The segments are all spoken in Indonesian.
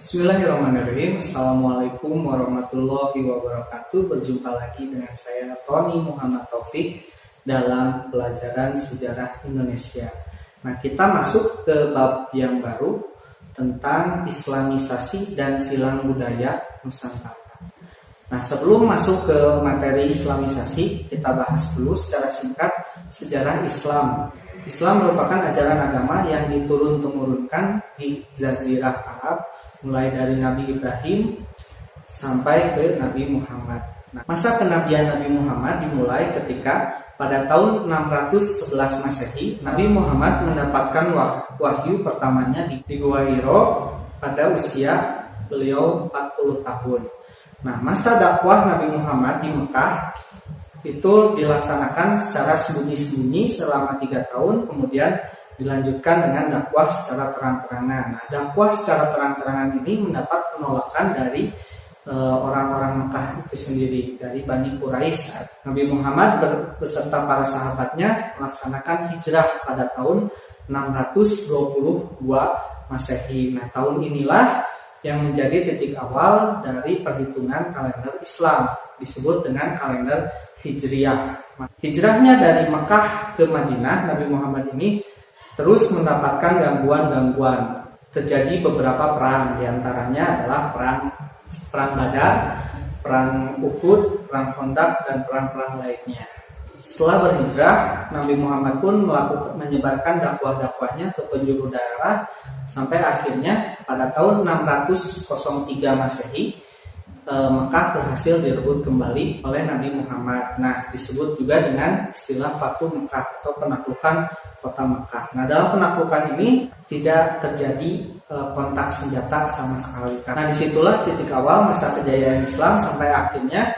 Bismillahirrahmanirrahim. Assalamualaikum warahmatullahi wabarakatuh. Berjumpa lagi dengan saya Tony Muhammad Taufik dalam pelajaran sejarah Indonesia. Nah, kita masuk ke bab yang baru tentang Islamisasi dan silang budaya Nusantara. Nah, sebelum masuk ke materi Islamisasi, kita bahas dulu secara singkat sejarah Islam. Islam merupakan ajaran agama yang diturun-temurunkan di Jazirah Arab, mulai dari Nabi Ibrahim sampai ke Nabi Muhammad. Nah, masa kenabian Nabi Muhammad dimulai ketika pada tahun 611 Masehi, Nabi Muhammad mendapatkan wahyu pertamanya di Gua Hiro pada usia beliau 40 tahun. Nah, masa dakwah Nabi Muhammad di Mekah itu dilaksanakan secara sembunyi-sembunyi selama 3 tahun, kemudian dilanjutkan dengan dakwah secara terang-terangan. Nah, dakwah secara terang-terangan ini mendapat penolakan dari orang-orang Mekah itu sendiri, dari Bani Quraisy. Nabi Muhammad beserta para sahabatnya melaksanakan hijrah pada tahun 622 Masehi. Nah, tahun inilah yang menjadi titik awal dari perhitungan kalender Islam, disebut dengan kalender Hijriyah. Hijrahnya dari Mekah ke Madinah, Nabi Muhammad ini terus mendapatkan gangguan-gangguan. Terjadi beberapa perang, diantaranya adalah perang Badar, perang Uhud, perang Khandaq, dan perang-perang lainnya. Setelah berhijrah, Nabi Muhammad pun menyebarkan dakwah-dakwahnya ke penjuru daerah sampai akhirnya pada tahun 603 Masehi Mekah berhasil direbut kembali oleh Nabi Muhammad. Nah, disebut juga dengan istilah Fatu Mekah atau penaklukan kota Mekah. Nah, dalam penaklukan ini tidak terjadi kontak senjata sama sekali. Nah, disitulah titik awal masa kejayaan Islam sampai akhirnya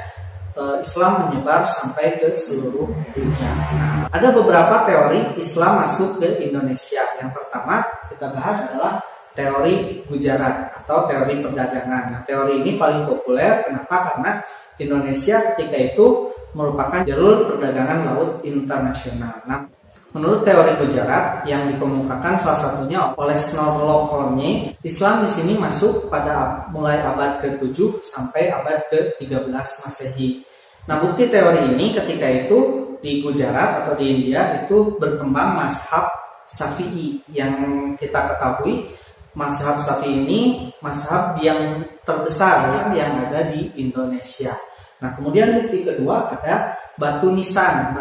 Islam menyebar sampai ke seluruh dunia. Nah, ada beberapa teori Islam masuk ke Indonesia. Yang pertama kita bahas adalah teori Gujarat atau teori perdagangan. Nah, teori ini paling populer. Kenapa? Karena Indonesia ketika itu merupakan jalur perdagangan laut internasional. Nah, menurut teori Gujarat yang dikemukakan salah satunya oleh Snorlok Horney, Islam di sini masuk pada mulai abad ke-7 sampai abad ke-13 Masehi. Nah, bukti teori ini ketika itu di Gujarat atau di India itu berkembang mazhab Syafi'i. Yang kita ketahui mazhab Syafi'i ini mazhab yang terbesar yang ada di Indonesia. Nah, kemudian bukti kedua ada batu nisan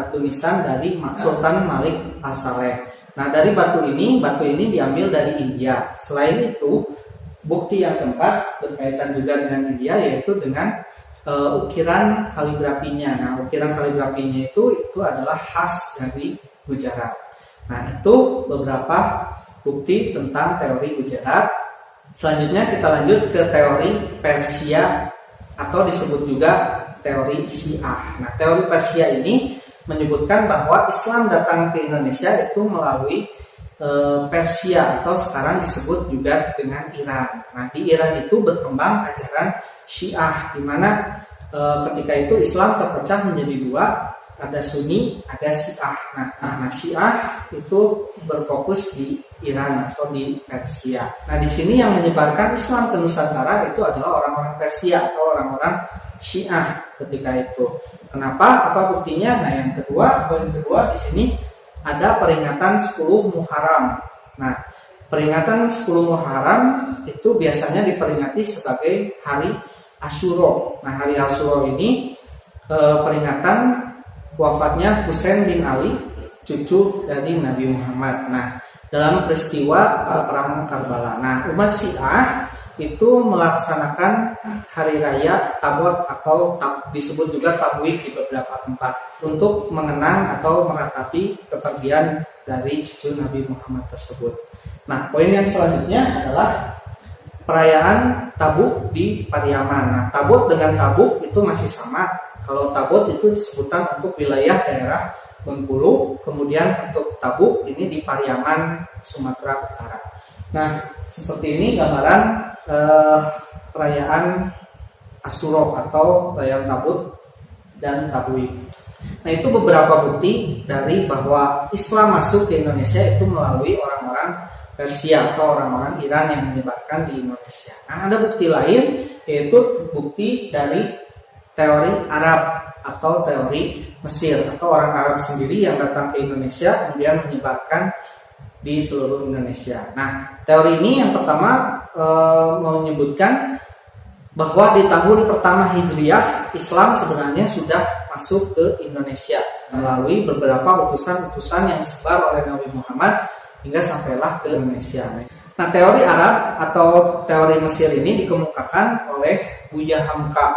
dari Sultan Malik Al-Saleh. Nah, dari batu ini diambil dari India. Selain itu, bukti yang keempat berkaitan juga dengan India, yaitu dengan ukiran kaligrafinya. Nah, ukiran kaligrafinya itu adalah khas dari Gujarat. Nah, itu beberapa bukti tentang teori Gujarat. Selanjutnya kita lanjut ke teori Persia atau disebut juga teori Syiah. Nah, teori Persia ini menyebutkan bahwa Islam datang ke Indonesia itu melalui Persia atau sekarang disebut juga dengan Iran. Nah, di Iran itu berkembang ajaran Syiah, di mana ketika itu Islam terpecah menjadi dua, ada Sunni, ada Syiah. Nah, Syiah itu berfokus di Iran atau di Persia. Nah, di sini yang menyebarkan Islam ke Nusantara itu adalah orang-orang Persia atau orang-orang Syiah ketika itu. Kenapa? Apa buktinya? Nah, yang kedua di sini ada peringatan 10 Muharram. Nah, peringatan 10 Muharram itu biasanya diperingati sebagai hari Asyura. Nah, hari Asyura ini peringatan wafatnya Husain bin Ali, cucu dari Nabi Muhammad. Nah, dalam peristiwa perang Karbala. Nah, umat Syiah itu melaksanakan hari raya Tabot atau disebut juga Tabwih di beberapa tempat untuk mengenang atau meratapi kepergian dari cucu Nabi Muhammad tersebut. Nah, poin yang selanjutnya adalah perayaan Tabuk di Pariaman. Nah, Tabuk dengan Tabuk itu masih sama. Kalau Tabuk itu sebutan untuk wilayah daerah Bengkulu, kemudian untuk Tabuk ini di Pariaman, Sumatera Utara. Nah, seperti ini gambaran perayaan Asyura atau perayaan Tabuk dan Tabwih. Nah, itu beberapa bukti dari bahwa Islam masuk ke Indonesia itu melalui orang-orang Persia atau orang-orang Iran yang menyebarkan di Indonesia. Nah, ada bukti lain, yaitu bukti dari teori Arab atau teori Mesir, atau orang Arab sendiri yang datang ke Indonesia kemudian menyebarkan di seluruh Indonesia. Nah, teori ini yang pertama menyebutkan bahwa di tahun pertama Hijriah Islam sebenarnya sudah masuk ke Indonesia melalui beberapa utusan-utusan yang disebar oleh Nabi Muhammad hingga sampailah ke Indonesia. Nah, teori Arab atau teori Mesir ini dikemukakan oleh Buya Hamka.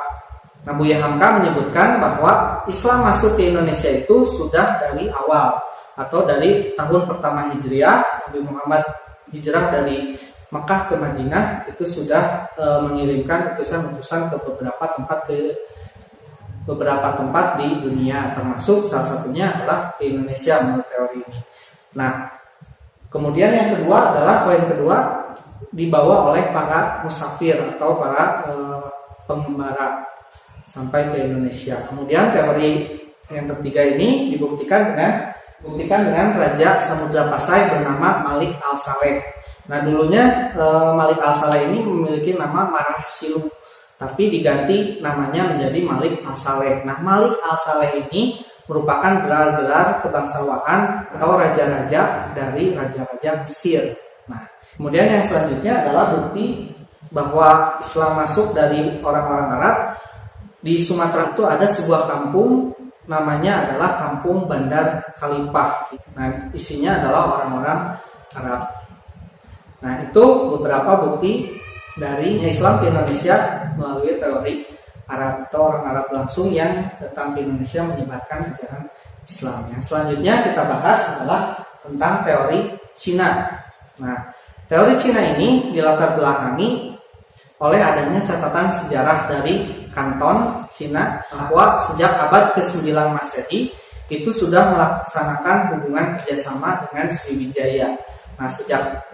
Nah, Buya Hamka menyebutkan bahwa Islam masuk ke Indonesia itu sudah dari awal atau dari tahun pertama Hijriah. Nabi Muhammad hijrah dari Mekah ke Madinah itu sudah mengirimkan utusan-utusan ke beberapa tempat di dunia, termasuk salah satunya adalah ke Indonesia menurut teori ini. Nah, kemudian yang kedua adalah poin kedua dibawa oleh para musafir atau para pengembara sampai ke Indonesia. Kemudian teori yang ketiga ini dibuktikan dengan Raja Samudra Pasai bernama Malik Al-Saleh. Nah, dulunya Malik Al-Saleh ini memiliki nama Marah Silu, tapi diganti namanya menjadi Malik Al-Saleh. Nah, Malik Al-Saleh ini merupakan gelar-gelar kebangsawahan atau raja-raja dari raja-raja Mesir. Nah, kemudian yang selanjutnya adalah bukti bahwa Islam masuk dari orang-orang Arab. Di Sumatera itu ada sebuah kampung, namanya adalah Kampung Bandar Kalipah. Nah, isinya adalah orang-orang Arab. Nah, itu beberapa bukti dari Islam ke Indonesia melalui teori Arab atau orang Arab langsung yang datang ke Indonesia menyebarkan ajaran Islam. Yang selanjutnya kita bahas adalah tentang teori Cina. Nah, teori Cina ini dilatar belakangi oleh adanya catatan sejarah dari Kanton Cina bahwa sejak abad ke-9 Masehi itu sudah melaksanakan hubungan kerjasama dengan Sriwijaya. Nah, sejak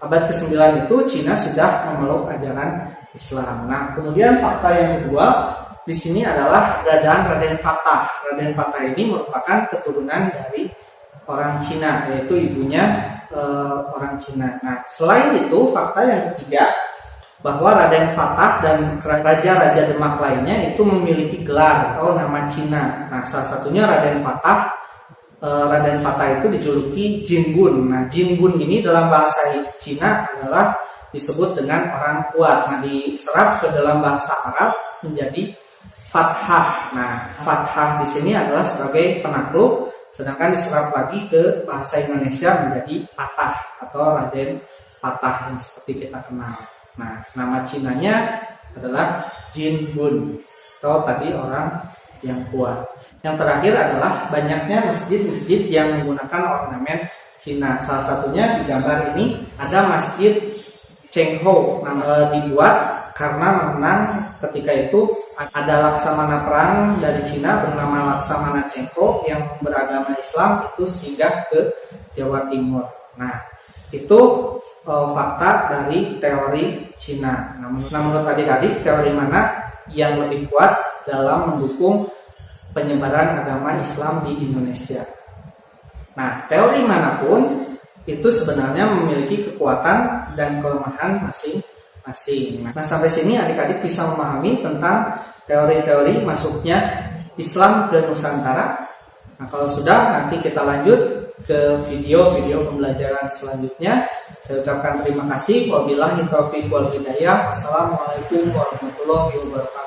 abad ke-9 itu Cina sudah memeluk ajaran Islam. Nah, kemudian fakta yang kedua di sini adalah keberadaan Raden Fatah. Raden Fatah ini merupakan keturunan dari orang Cina, yaitu ibunya orang Cina. Nah, selain itu fakta yang ketiga bahwa Raden Fatah dan raja-raja Demak lainnya itu memiliki gelar atau nama Cina. Nah, salah satunya Raden Fatah. Raden Fatah itu dijuluki Jinbun. Nah, Jinbun ini dalam bahasa Cina adalah disebut dengan orang kuat. Nah, diserap ke dalam bahasa Arab menjadi Fathah. Nah, Fathah di sini adalah sebagai penakluk, sedangkan diserap lagi ke bahasa Indonesia menjadi Patah atau Raden Patah yang seperti kita kenal. Nah, nama Cinanya adalah Jinbun atau tadi orang yang kuat. Yang terakhir adalah banyaknya masjid-masjid yang menggunakan ornamen Cina. Salah satunya di gambar ini ada Masjid Chengho. Nah, dibuat karena memang ketika itu ada laksamana perang dari Cina bernama Laksamana Chengho yang beragama Islam itu singgah ke Jawa Timur. Nah, itu fakta dari teori Cina. Nah, menurut adik-adik, teori mana yang lebih kuat dalam mendukung penyebaran agama Islam di Indonesia? Nah, teori manapun itu sebenarnya memiliki kekuatan dan kelemahan masing-masing. Nah, sampai sini adik-adik bisa memahami tentang teori-teori masuknya Islam ke Nusantara. Nah, kalau sudah, nanti kita lanjut ke video-video pembelajaran selanjutnya. Saya ucapkan terima kasih. Wabillahi taufiq wal hidayah. Assalamualaikum warahmatullahi wabarakatuh.